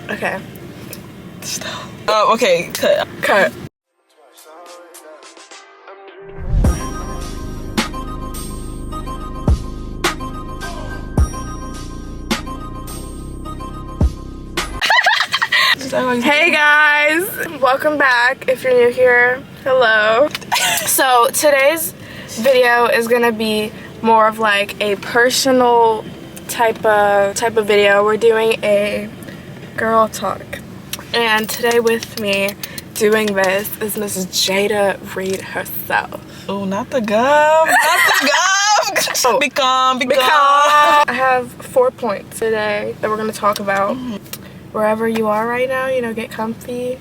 Okay. Stop. Okay, cut. Hey guys, welcome back. If you're new here, hello. So today's video is gonna be more of like a personal type of video. We're doing a girl talk, and today with me doing this is Mrs. Jada Reed herself. Oh, not the gum, not the gum. Oh, Be calm. I have 4 points today that we're gonna talk about. Wherever you are right now, you know, get comfy,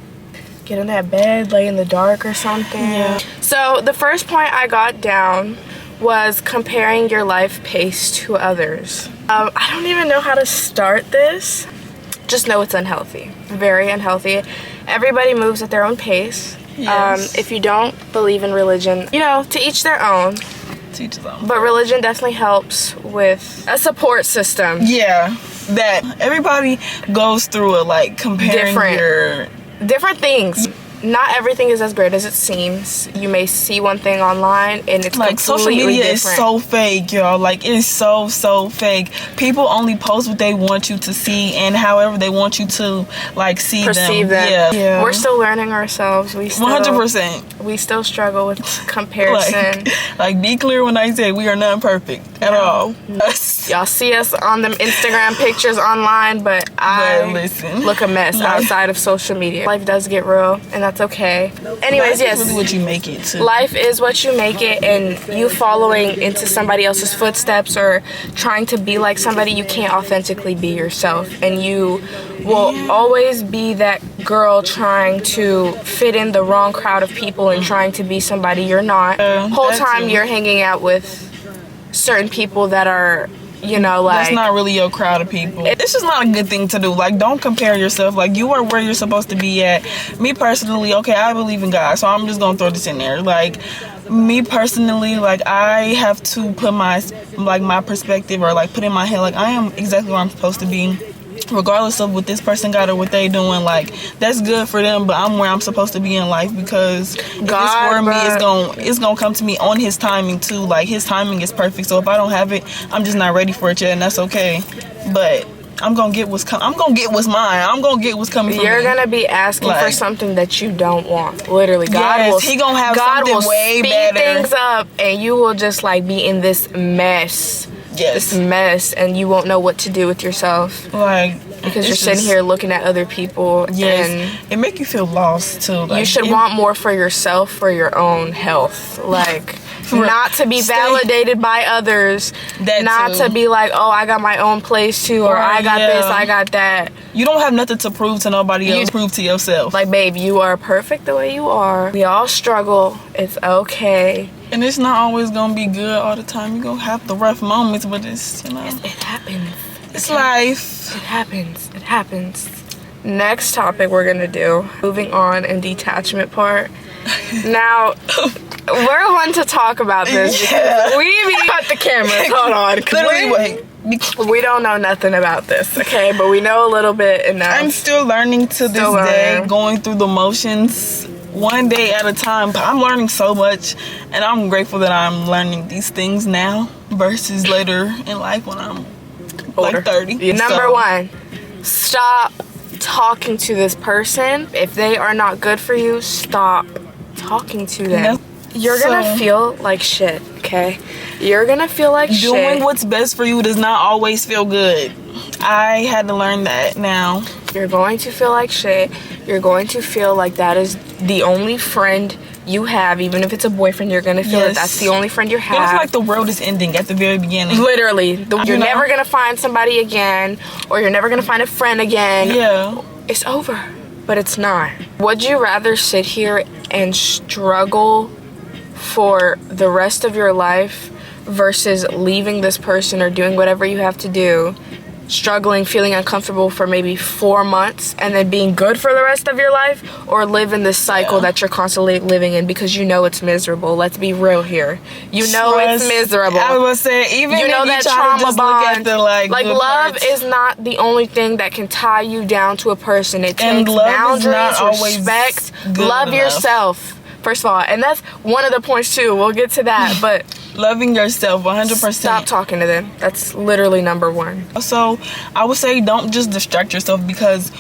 get in that bed, lay in the dark or something. Yeah. So the first point I got down was comparing your life pace to others. I don't even know how to start this. Just know it's unhealthy, very unhealthy. Everybody moves at their own pace. Yes. If you don't believe in religion, you know, to each their own. Teach them. But religion definitely helps with a support system. Yeah, that everybody goes through it, like comparing different things. Not everything is as great as it seems. You may see one thing online and it's like social media different. Is so fake, y'all. Like, it's so fake. People only post what they want you to see and however they want you to like perceive them. Yeah. We're still learning ourselves. We still 100%. We still struggle with comparison. like be clear when I say we are not perfect at all. Y'all see us on them Instagram pictures online, but I look a mess outside of social media. Life does get real, and that's okay. Anyways, yes. Life is really what you make it too. Life is what you make it, and you following into somebody else's footsteps or trying to be like somebody, you can't authentically be yourself, and you will always be that girl trying to fit in the wrong crowd of people and trying to be somebody you're not. Whole time you're hanging out with certain people that are, you know, like, that's not really your crowd of people. It's just not a good thing to do. Like, don't compare yourself. Like, you are where you're supposed to be at. Me personally, okay, I believe in God, so I'm just gonna throw this in there. Like, me personally, like, I have to put my perspective, or like put in my head, like, I am exactly where I'm supposed to be, regardless of what this person got or what they doing. Like, that's good for them, but I'm where I'm supposed to be in life, because if it's for me, it's gonna come to me on his timing too. Like, his timing is perfect, so if I don't have it, I'm just not ready for it yet, and that's okay. But I'm gonna get what's coming. I'm gonna get what's mine. I'm gonna get what's coming. You're gonna be asking for something that you don't want. Literally, He gonna have something way better. Speed things up, and you will just like be in this mess. Yes. This mess, and you won't know what to do with yourself. Like, because you're sitting here looking at other people. Yes. And it make you feel lost too. Like, you should want more for yourself, for your own health. Like, not to be validated by others. Not to be like, oh, I got my own place too, or I got this, I got that. You don't have nothing to prove to nobody else. Prove to yourself. Like, babe, you are perfect the way you are. We all struggle. It's okay. And it's not always gonna be good all the time. You're gonna have the rough moments, but it's, you know, it happens. It's life. It happens. Next topic we're gonna do, moving on in detachment part. Now, we're one to talk about this because we cut the cameras. Hold on. Literally, we don't know nothing about this, okay? But we know a little bit enough. I'm still learning to this day, going through the motions, one day at a time. But I'm learning so much, and I'm grateful that I'm learning these things now versus later in life when I'm older. Like 30. Number one, stop talking to this person. If they are not good for you, stop talking to them. You're gonna feel like shit, okay? You're gonna feel like shit. Doing what's best for you does not always feel good. I had to learn that now. You're going to feel like shit. You're going to feel like that is the only friend you have. Even if it's a boyfriend, you're gonna feel that that's the only friend you have. It's like the world is ending at the very beginning. Literally. You're never gonna find somebody again, or you're never gonna find a friend again. Yeah. It's over. But it's not. Would you rather sit here and struggle for the rest of your life versus leaving this person or doing whatever you have to do struggling, feeling uncomfortable for maybe 4 months and then being good for the rest of your life, or live in this cycle that you're constantly living in because you know it's miserable. Let's be real here. You know it's miserable. I was saying, even you know if that you try trauma to just bond. look at the like love parts. is not the only thing that can tie you down to a person. It And takes love is boundaries, not always respect, good love enough. yourself. First of all, and that's one of the points too. We'll get to that, but loving yourself 100%. stop talking to them. That's literally number one. So I would say don't just distract yourself, because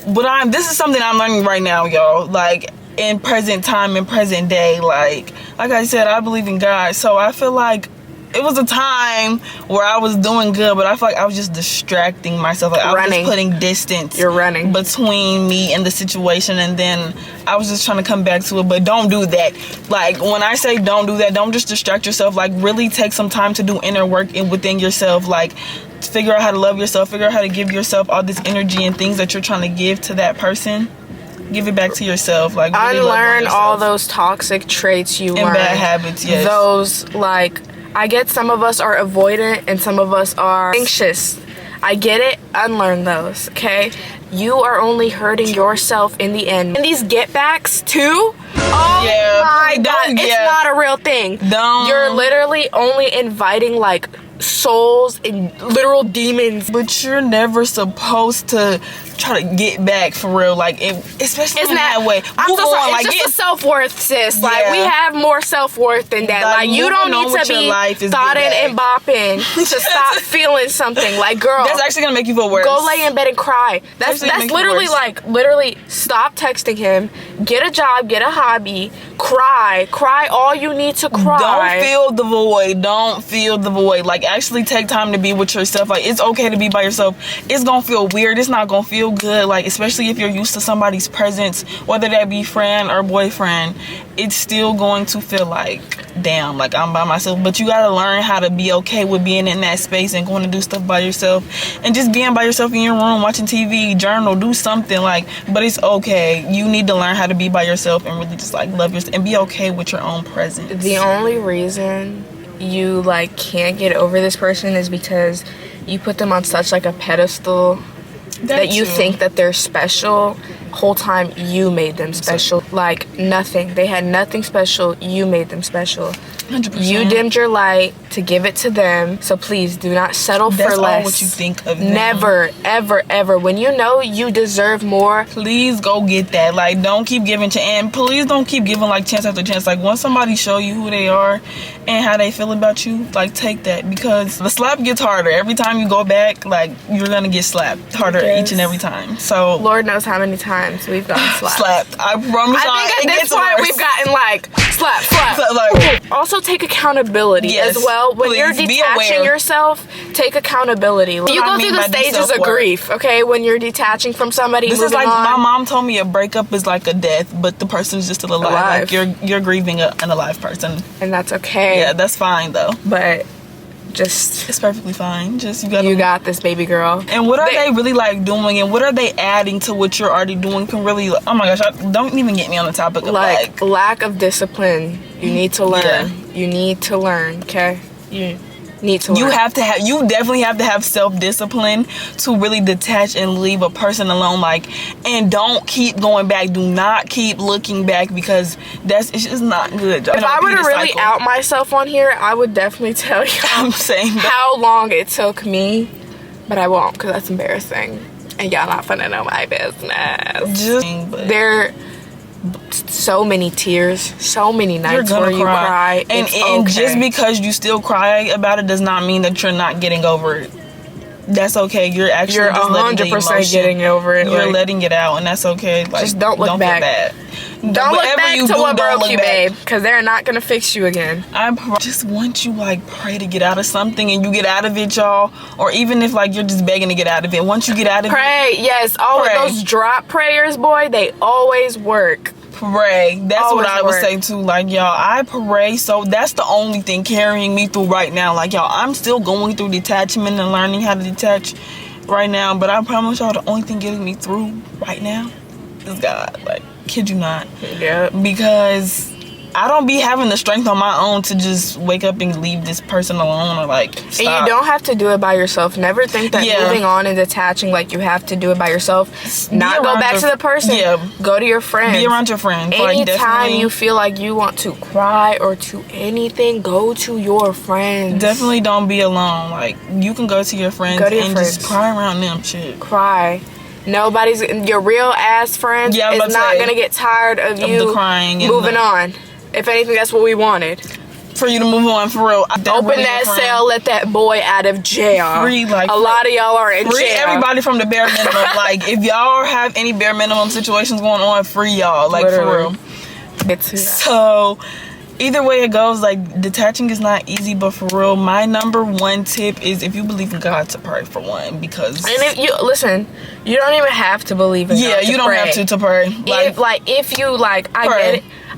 this is something I'm learning right now, y'all. Like in present time, in present day, like I said, I believe in God. So I feel like it was a time where I was doing good, but I feel like I was just distracting myself. Like I was just putting distance. You're running between me and the situation, and then I was just trying to come back to it. But don't do that. Like when I say don't do that, don't just distract yourself. Like really take some time to do inner work within yourself. Like figure out how to love yourself. Figure out how to give yourself all this energy and things that you're trying to give to that person. Give it back to yourself. Like really unlearn all those toxic traits you learned. And bad habits. Yes. Those like. I get some of us are avoidant and some of us are anxious. I get it. Unlearn those, okay? You are only hurting yourself in the end. And these get backs too? Oh my God. It's not a real thing. You're literally only inviting like souls and literal demons. But you're never supposed to try to get back for real, like especially in that way. I'm so sorry. It's just a self-worth, sis. Like we have more self-worth than that. Like you don't need to be thotting and bopping to stop feeling something. Like girl, that's actually gonna make you feel worse. Go lay in bed and cry. That's literally like literally stop texting him. Get a job. Get a hobby. Cry all you need to cry. Don't feel the void. Like actually take time to be with yourself. Like it's okay to be by yourself. It's gonna feel weird. It's not gonna feel good. Like especially if you're used to somebody's presence, whether that be friend or boyfriend, it's still going to feel like damn, like I'm by myself. But you gotta learn how to be okay with being in that space and going to do stuff by yourself, and just being by yourself in your room, watching TV, journal, do something. Like, but it's okay. You need to learn how to be by yourself and really just like love yourself and be okay with your own presence. The only reason you like can't get over this person is because you put them on such like a pedestal that you think that they're special. Whole time you made them special. Like nothing. They had nothing special. You made them special. 100%. You dimmed your light to give it to them. So please do not settle for less. That's all what you think of them. Never, ever, ever. When you know you deserve more, please go get that. Like don't keep giving and please don't keep giving like chance after chance. Like once somebody show you who they are and how they feel about you, like take that, because the slap gets harder every time you go back. Like you're gonna get slapped harder each and every time. So Lord knows how many times we've gotten slapped. I promise. I think at this point we've gotten like slap. Like, also take accountability as well. When you're detaching yourself, take accountability. You go through the stages of grief, okay? When you're detaching from somebody, this is like my mom told me a breakup is like a death, but the person's just still alive. Like you're grieving an alive person, and that's okay. Yeah, that's fine though. But just it's perfectly fine. Just you got this, baby girl. And what are they really like doing, and what are they adding to what you're already doing? Can really, oh my gosh, don't even get me on the topic of like lack of discipline. You need to learn. Yeah. You need to learn. Okay, you need to learn. You definitely have to have self-discipline to really detach and leave a person alone. Like, and don't keep going back. Do not keep looking back, because it's just not good. If I were to really out myself on here, I would definitely tell you how long it took me, but I won't, because that's embarrassing and y'all not finna know my business. There so many tears, so many nights where you cry, and just because you still cry about it does not mean that you're not getting over it. That's okay. You're 100% getting over it. You're letting it out, and that's okay. Like, just don't look back. Don't look back to what broke you, babe, because they're not gonna fix you again. I just want you like pray to get out of something, and you get out of it, y'all. Or even if like you're just begging to get out of it, once you get out of it, yes. All of those drop prayers, boy, they always work. Pray. That's what I would say too. Like, y'all, I pray. So that's the only thing carrying me through right now. Like, y'all, I'm still going through detachment and learning how to detach right now. But I promise y'all, the only thing getting me through right now is God. Like, kid you not. Yeah. Because I don't be having the strength on my own to just wake up and leave this person alone or like stop. And you don't have to do it by yourself. Never think that moving on and detaching, like you have to do it by yourself. Not go back to the person. Yeah. Go to your friends. Be around your friends. Anytime you feel like you want to cry or to anything, go to your friends. Definitely don't be alone. Like, you can go to your friends just cry around them. Shit. Cry. Nobody's, your real ass friends is not gonna get tired of you crying and moving on. If anything, that's what we wanted. For you to move on, for real. Open that cell, let that boy out of jail. Free, like, a lot of y'all are in jail. Free everybody from the bare minimum. Like, if y'all have any bare minimum situations going on, free y'all. Like, literally. For real. So, either way it goes, like, detaching is not easy, but for real, my number one tip is if you believe in God, to pray, for one, because... And if you, listen, you don't even have to believe in God to pray. Yeah, you don't have to pray. If you, like,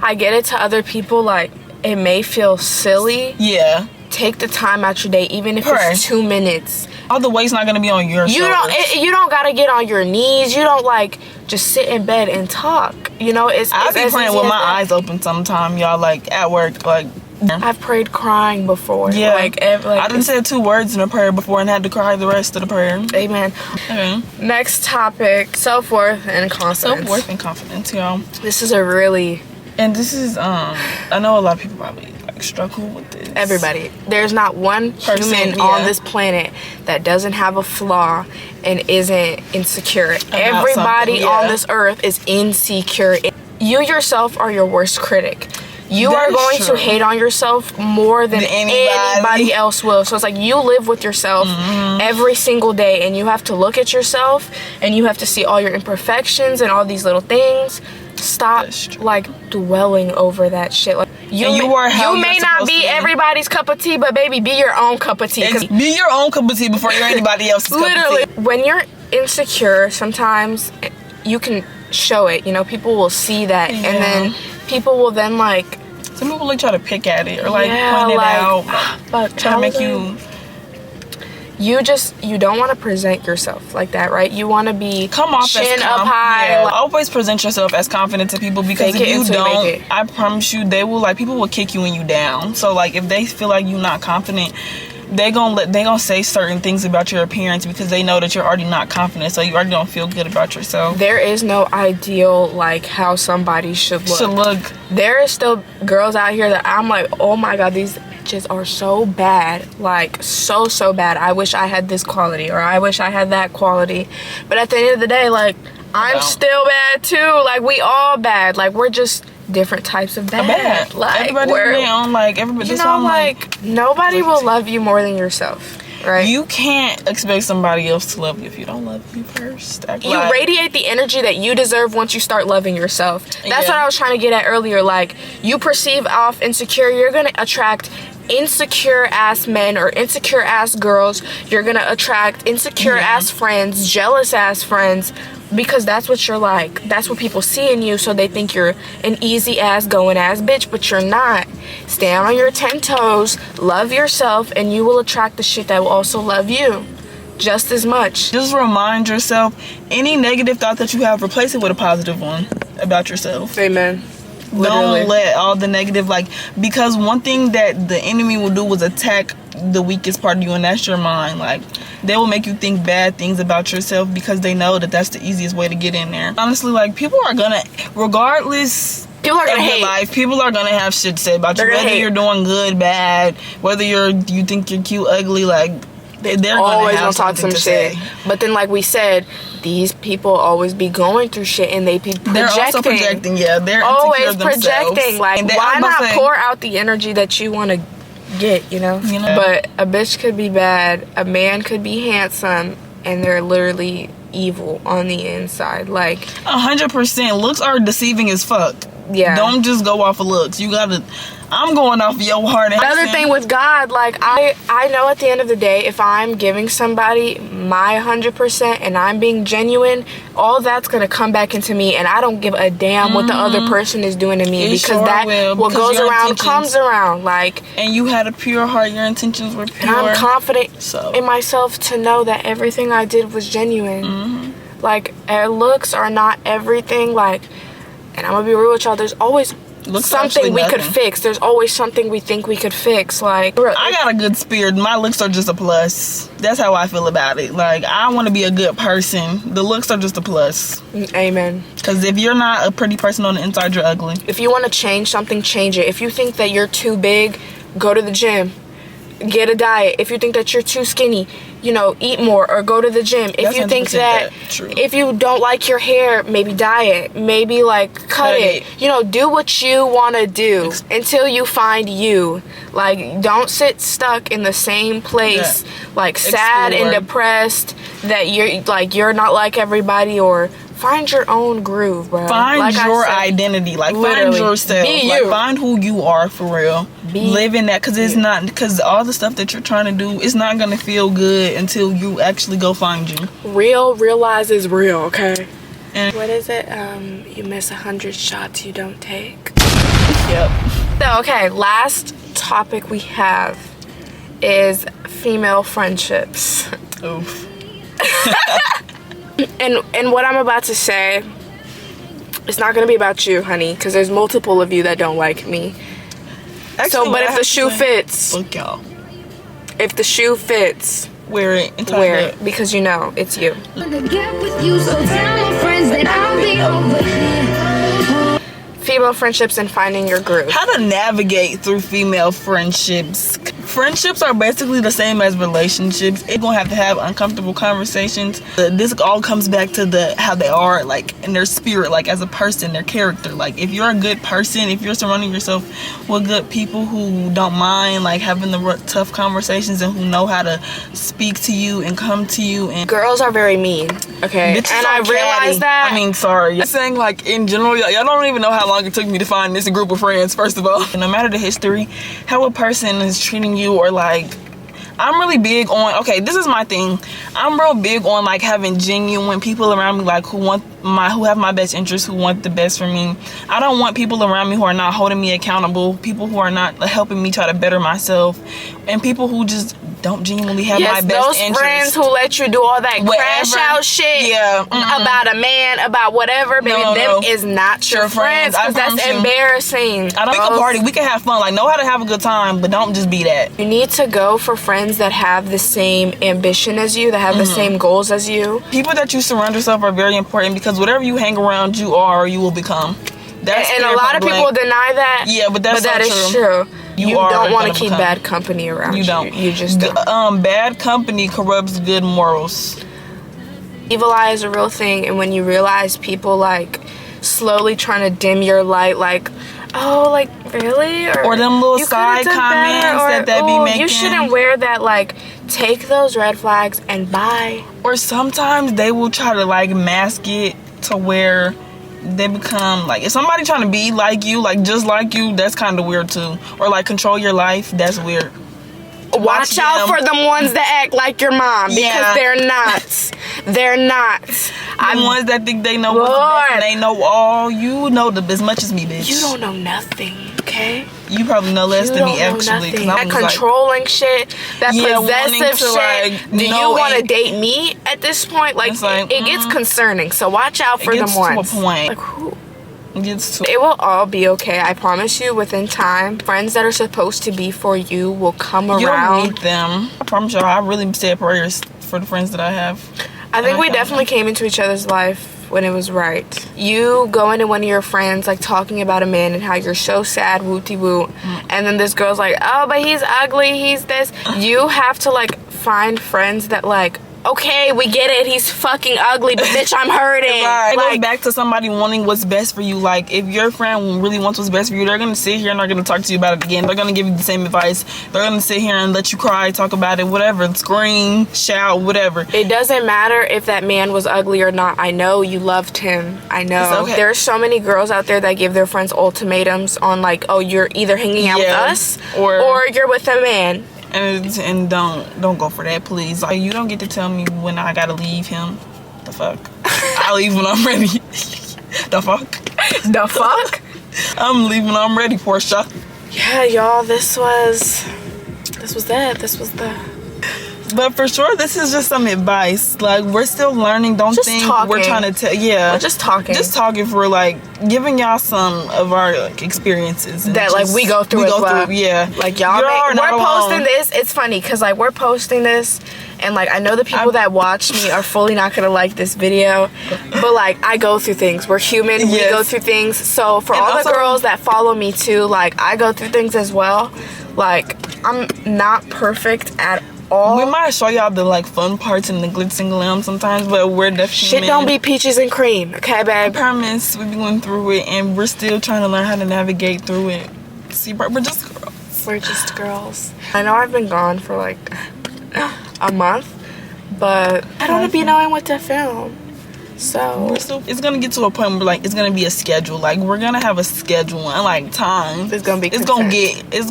I get it to other people, like, it may feel silly. Yeah. Take the time out your day, even if it's 2 minutes. All the weight's not gonna be on your shoulders. You don't gotta get on your knees. You don't, like, just sit in bed and talk. You know, I'll be praying with my eyes open sometime, y'all, like, at work, like... I've prayed crying before. Yeah. I done said 2 words in a prayer before and had to cry the rest of the prayer. Amen. Okay. Next topic, self-worth and confidence. Self-worth and confidence, y'all. This is a really... And this is, I know a lot of people probably, like, struggle with this. Everybody. There's not one human on this planet that doesn't have a flaw and isn't insecure. Everybody on this earth is insecure. You yourself are your worst critic. You are going to hate on yourself more than anybody else will. So it's like you live with yourself every single day, and you have to look at yourself and you have to see all your imperfections and all these little things. Stop, like, dwelling over that shit. Like, you may not be everybody's cup of tea, but baby, be your own cup of tea. Be your own cup of tea before you're anybody else's cup of tea. When you're insecure, sometimes you can show it. You know, people will see that, and then people will then, like... Some people, like, try to pick at it or, like, point it out. But try to make you... You don't want to present yourself like that, right? You want to be chin up high. Yeah. Like, always present yourself as confident to people, because if you don't, I promise you, they will, like, people will kick you when you down. So, like, if they feel like you're not confident, they gonna say certain things about your appearance because they know that you're already not confident, so you already don't feel good about yourself. There is no ideal, like, how somebody should look. There is still girls out here that I'm like, oh my god, these are so bad, like so bad. I wish I had this quality, or I wish I had that quality. But at the end of the day, like, I'm still bad too. Like, we all bad. Like, we're just different types of bad. Like, everybody's their own, like, everybody, you know, like, nobody will love you more than yourself. Right. You can't expect somebody else to love you if you don't love you first. You radiate the energy that you deserve once you start loving yourself. That's what I was trying to get at earlier. Like, you perceive off insecure, you're gonna attract insecure ass men or insecure ass girls. You're gonna attract insecure ass friends, jealous ass friends, because that's what you're like. That's what people see in you, so they think you're an easy ass going ass bitch, but you're not. Stand on your 10 toes, love yourself, and you will attract the shit that will also love you just as much. Just remind yourself, any negative thought that you have, replace it with a positive one about yourself. Amen. Literally. Don't let all the negative, like, because one thing that the enemy will do is attack the weakest part of you, and that's your mind. Like, they will make you think bad things about yourself because they know that that's the easiest way to get in there. Honestly, like, people are gonna, regardless, people are gonna hate. Life, people are gonna have shit to say about you, whether you're doing good, bad, whether you think you're cute, ugly, like, they're always gonna talk some shit. But then, like we said, these people always be going through shit, and they be projecting. They're also projecting, they're always projecting. Like, why not pour out the energy that you want to get, you know? But a bitch could be bad, a man could be handsome, and they're literally evil on the inside. Like, 100%. Looks are deceiving as fuck. Yeah. Don't just go off of looks. You gotta... I'm going off your heart. Another thing with God, like, I know at the end of the day, if I'm giving somebody my 100% and I'm being genuine, all that's gonna come back into me, and I don't give a damn what the other person is doing to me, because what goes around comes around. Like, and you had a pure heart, your intentions were pure. And I'm confident in myself to know that everything I did was genuine. Like, looks are not everything. Like, and I'm gonna be real with y'all, there's always something we could fix. There's always something we think we could fix. Like, I got a good spirit. My looks are just a plus. That's how I feel about it. Like, I want to be a good person. The looks are just a plus. Amen. Because if you're not a pretty person on the inside, you're ugly. If you want to change something, change it. If you think that you're too big, go to the gym. Get a diet. If you think that you're too skinny, you know, eat more or go to the gym. If you think that if you don't like your hair, maybe dye it. Maybe like cut it. You know, do what you want to do until you find you. Like, don't sit stuck in the same place, like sad and depressed that you're not like everybody, or find your own groove, bro. Find your identity. Like, find yourself. Be you. Like, find who you are for real. Live in that, because all the stuff that you're trying to do, it's not gonna feel good until you actually go find you. Realize is real, okay? And what is it? You miss 100 shots you don't take. Yep. So, okay, last topic we have is female friendships. Oof. And what I'm about to say, it's not gonna be about you, honey, because there's multiple of you that don't like me. Actually, but if the shoe fits, fuck y'all. If the shoe fits, wear it. Wear it, because you know it's you. Female friendships and finding your groove. How to navigate through female friendships. Friendships are basically the same as relationships. It's gonna have to have uncomfortable conversations. This all comes back to how they are, like, in their spirit, like as a person, their character. Like, if you're a good person, if you're surrounding yourself with good people who don't mind like having the tough conversations and who know how to speak to you and come to you. And girls are very mean, okay? Bitches and I realize that. I mean, sorry. I'm saying, like, in general, y'all don't even know how long it took me to find this group of friends, first of all. No matter the history, how a person is treating you, or like, I'm really big on, okay, this is my thing. I'm real big on like having genuine people around me, like who have my best interests, who want the best for me. I don't want people around me who are not holding me accountable, people who are not helping me try to better myself, and people who just don't genuinely have my best those interest. Friends who let you do all that crash out shit about a man, about whatever, baby, them is not your friends, because that's embarrassing. I don't think a party, we can have fun, like, know how to have a good time, but don't just be that. You need to go for friends that have the same ambition as you, that have the same goals as you. People that you surround yourself are very important, because whatever you hang around, you are, or you will become. That's and a lot of people deny that. Yeah, but that is true. You don't want to keep bad company around you. You just don't. Bad company corrupts good morals. Evil eye is a real thing, and when you realize people like slowly trying to dim your light, like, oh, like, really? Or them little side comments that be making. You shouldn't wear that. Like, take those red flags and bye. Or sometimes they will try to like mask it to where they become like, if somebody trying to be like you, like just like you, that's kind of weird too. Or like control your life, that's weird. Watch out for them ones that act like your mom, because they're not. They're not. The ones that think they know what's best, and they know all. You know as much as me, bitch. You don't know nothing, okay? You probably know less than me, actually. That controlling shit, that possessive shit. Do you want to date me at this point? Like, it gets concerning. So watch out for them ones. To a point. Like, who? It will all be okay. I promise you, within time, friends that are supposed to be for you will come around. You'll meet them. I promise y'all, I really said prayers for the friends that I have. I think we definitely came into each other's life when it was right. You go into one of your friends, like, talking about a man and how you're so sad, wooty-woo, and then this girl's like, oh, but he's ugly, he's this. You have to, like, find friends that, like, okay, we get it, he's fucking ugly, but bitch, I'm hurting. Right. It goes back to somebody wanting what's best for you. Like, if your friend really wants what's best for you, they're gonna sit here and they're gonna talk to you about it again. They're gonna give you the same advice. They're gonna sit here and let you cry, talk about it, whatever, scream, shout, whatever. It doesn't matter if that man was ugly or not. I know you loved him. I know. Okay. There's so many girls out there that give their friends ultimatums on, like, oh, you're either hanging out with us or you're with a man. And don't go for that, please. Like, you don't get to tell me when I gotta leave him. The fuck? I'll leave when I'm ready. The fuck? The fuck? I'm leaving when I'm ready, Portia. Yeah, y'all, this was that. This was the But for sure, this is just some advice. Like, we're still learning. Don't Just think talking. we're trying to tell. Yeah, We're just talking. Just talking for like giving y'all some of our like experiences and that like just- we go through as well. Yeah, Like y'all, You're not we're posting alone. this. It's funny because like we're posting this, and like I know the people that watch me are fully not gonna like this video, but like I go through things. We're human. We Yes. go through things. So for And all the also- girls that follow me too, like I go through things as well. Like I'm not perfect at all. We might show y'all the like fun parts and the glitz and glam sometimes, but we're definitely Shit don't be peaches and cream, okay, I babe? promise we be going through it, and we're still trying to learn how to navigate through it. See, bro, we're just girls. We're just girls. I know I've been gone for like a month, but I don't be knowing what to film. So We're still, it's gonna get to a point where like it's gonna be a schedule. Like we're gonna have a schedule and like time. It's gonna be It's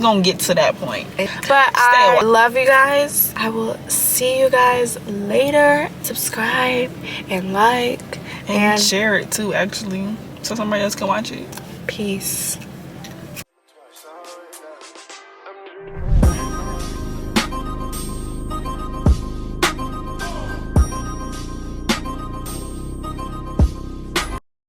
gonna get to that point. But I love you guys. I will see you guys later. Subscribe and like And share it too, actually, so somebody else can watch it. peace.